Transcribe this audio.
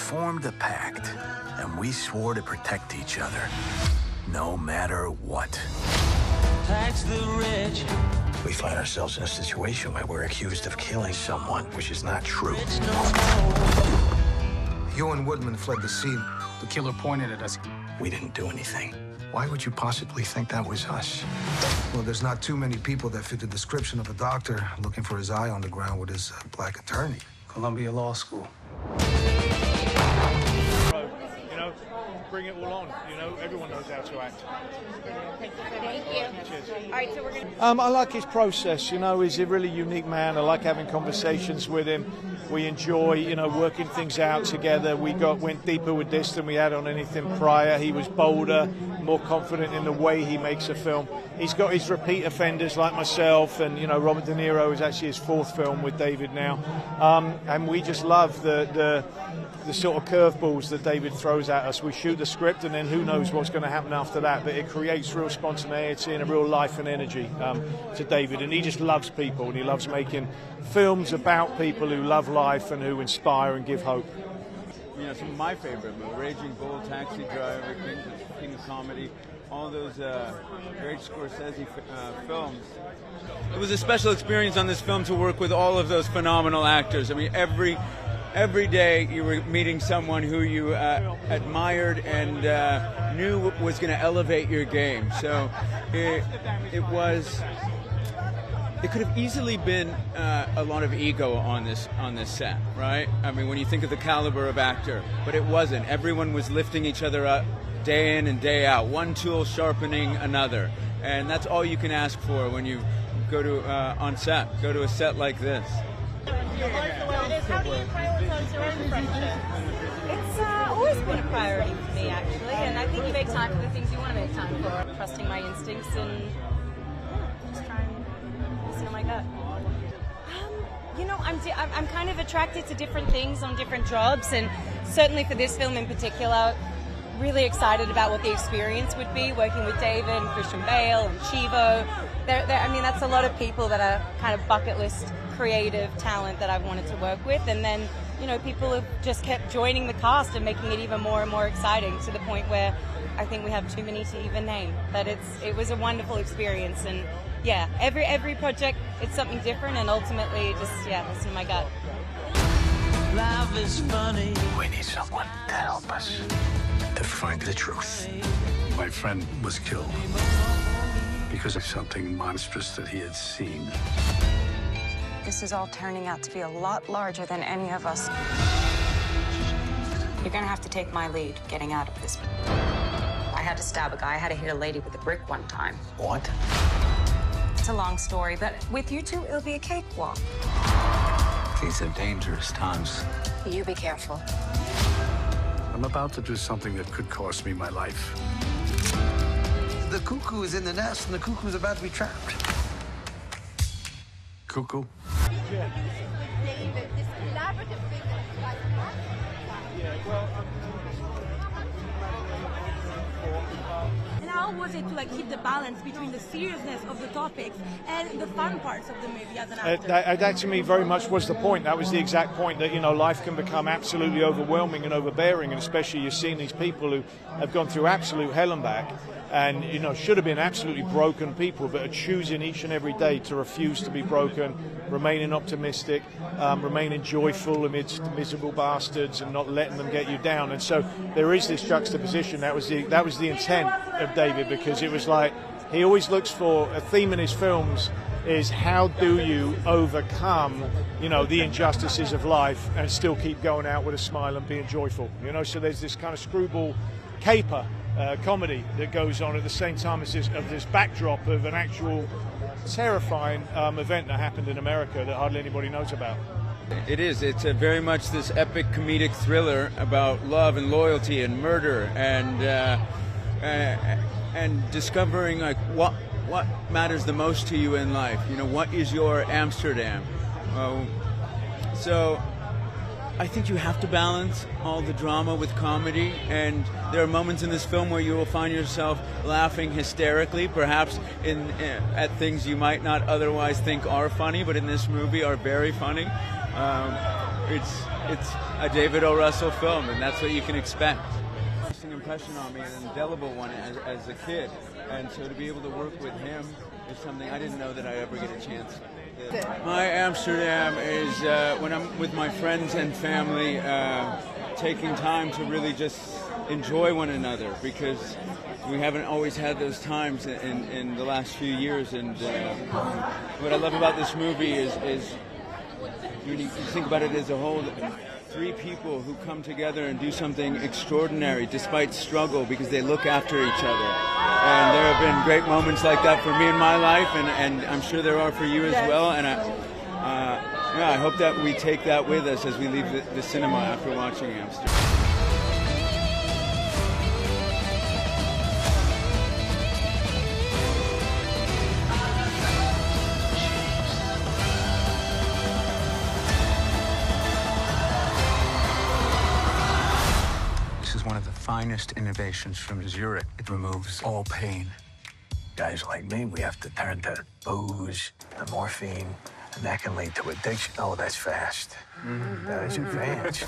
formed a pact, and we swore to protect each other, no matter what. Tax the rich. We find ourselves in a situation where we're accused of killing someone, which is not true. You and Woodman fled the scene. The killer pointed at us. We didn't do anything. Why would you possibly think that was us? Well, there's not too many people that fit the description of a doctor looking for his eye on the ground with his black attorney. Columbia Law School. You know, bring it all on. You know, everyone knows how to act. Thank you. Cheers. All right, so we're going to... I like his process. You know, he's a really unique man. I like having conversations with him. We enjoy, you know, working things out together. We went deeper with this than we had on anything prior. He was bolder, more confident in the way he makes a film. He's got his repeat offenders like myself, and, you know, Robert De Niro is actually his fourth film with David now. And we just love the sort of curveballs that David throws at us. We shoot the script, and then who knows what's going to happen after that. But it creates real spontaneity and a real life and energy to David. And he just loves people, and he loves making films about people who love life and who inspire and give hope. You know, some of my favorite movies: Raging Bull, Taxi Driver, King of Comedy, all those great Scorsese films. It was a special experience on this film to work with all of those phenomenal actors. I mean, every day you were meeting someone who you admired and knew was going to elevate your game. So it could have easily been a lot of ego on this set, right? I mean, when you think of the caliber of actor, but it wasn't. Everyone was lifting each other up day in and day out, one tool sharpening another, and that's all you can ask for when you go to on set. Go to a set like this. How do you prioritize your own friendship? It's always been a priority for me, actually, and I think you make time for the things you want to make time for. Trusting my instincts and just trying to listen to my gut. You know, I'm kind of attracted to different things on different jobs, and certainly for this film in particular, really excited about what the experience would be working with David and Christian Bale and Chivo. I mean, that's a lot of people that are kind of bucket list creative talent that I've wanted to work with, and then, you know, people have just kept joining the cast and making it even more and more exciting, to the point where I think we have too many to even name. But it was a wonderful experience, and yeah, every project it's something different, and ultimately just listen to my gut. Life is funny. We need someone to help us to find the truth. My friend was killed because of something monstrous that he had seen. This is all turning out to be a lot larger than any of us. You're gonna have to take my lead getting out of this. I had to stab a guy. I had to hit a lady with a brick one time. What? It's a long story, but with you two, it'll be a cakewalk. These are dangerous times. You be careful. I'm about to do something that could cost me my life. The cuckoo is in the nest, and the cuckoo's about to be trapped. Cuckoo? David, this collaborative thing that you guys have. How was it to keep the balance between the seriousness of the topics and the fun parts of the movie as an actor? That to me very much was the point. That was the exact point, that, you know, life can become absolutely overwhelming and overbearing, and especially you're seeing these people who have gone through absolute hell and back, and, you know, should have been absolutely broken people, but are choosing each and every day to refuse to be broken, remaining optimistic, remaining joyful amidst miserable bastards, and not letting them get you down. And so there is this juxtaposition. That was the intent of David, because it was like he always looks for a theme in his films is how do you overcome, you know, the injustices of life and still keep going out with a smile and being joyful, you know. So there's this kind of screwball caper comedy that goes on at the same time as this backdrop of an actual terrifying event that happened in America that hardly anybody knows about. It is. It's very much this epic comedic thriller about love and loyalty and murder and discovering what matters the most to you in life. You know, what is your Amsterdam? So I think you have to balance all the drama with comedy, and there are moments in this film where you will find yourself laughing hysterically, perhaps at things you might not otherwise think are funny, but in this movie are very funny. it's a David O. Russell film, and that's what you can expect. Lasting impression on me, an indelible one as a kid, and so to be able to work with him is something I didn't know that I'd ever get a chance. My Amsterdam is when I'm with my friends and family, taking time to really just enjoy one another, because we haven't always had those times in the last few years. And what I love about this movie is when you think about it as a whole, three people who come together and do something extraordinary despite struggle because they look after each other. And there have been great moments like that for me in my life, and I'm sure there are for you as well. And I hope that we take that with us as we leave the cinema after watching Amsterdam. This is one of the finest innovations from Zurich. It removes all pain. Guys like me, we have to turn to booze, the morphine, and that can lead to addiction. Oh, that's fast. That is advanced.